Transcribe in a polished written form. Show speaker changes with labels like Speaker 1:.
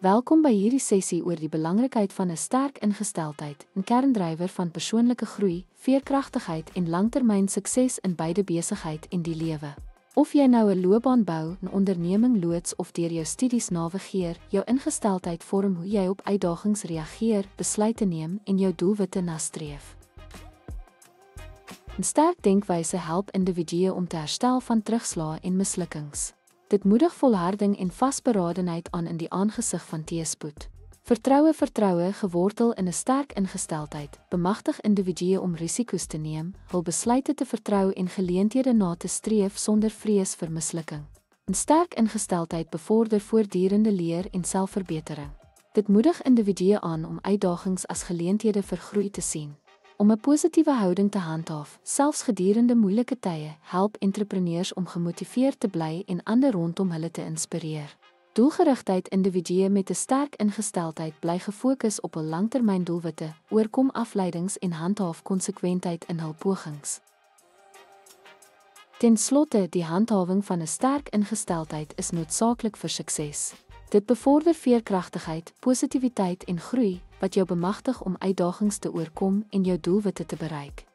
Speaker 1: Welkom by hierdie sessie oor die belangrikheid van 'n sterk ingesteldheid, 'n kerndrywer van persoonlike groei, veerkragtigheid en langtermyn sukses in beide besigheid en die lewe. Of jy nou 'n loopbaan bou, 'n onderneming loods of deur jou studies navigeer, jou ingesteldheid vorm hoe jy op uitdagings reageer, besluite neem en jou doelwitte nastreef. 'n Sterk denkwyse help individue om te herstel van terugslae en mislukkings. Dit moedig volharding en vasberadenheid aan in die aangesig van teëspoed. Vertroue gewortel in 'n sterk ingesteldheid, bemagtig individue om risiko's te neem, hul besluite te vertrou en geleenthede na te streef sonder vrees vir mislukking. 'n Sterk ingesteldheid bevorder voortdurende leer en selfverbetering. Dit moedig individue aan om uitdagings as geleenthede vir groei te sien. Om 'n positiewe houding te handhaaf, selfs gedurende moeilike tye, help entrepreneurs om gemotiveerd te bly en ander rondom hulle te inspireer. Doelgerigtheid individue met 'n sterk ingesteldheid bly gefokus op hul langtermyndoelwitte, oorkom afleidings en handhaaf konsekwentheid in hul pogings. Ten slotte, die handhawing van 'n sterk ingesteldheid is noodsaaklik vir sukses. Dit bevorder veerkragtigheid, positiwiteit en groei, wat jou bemagtig om uitdagings te oorkom en jou doelwitte te bereik.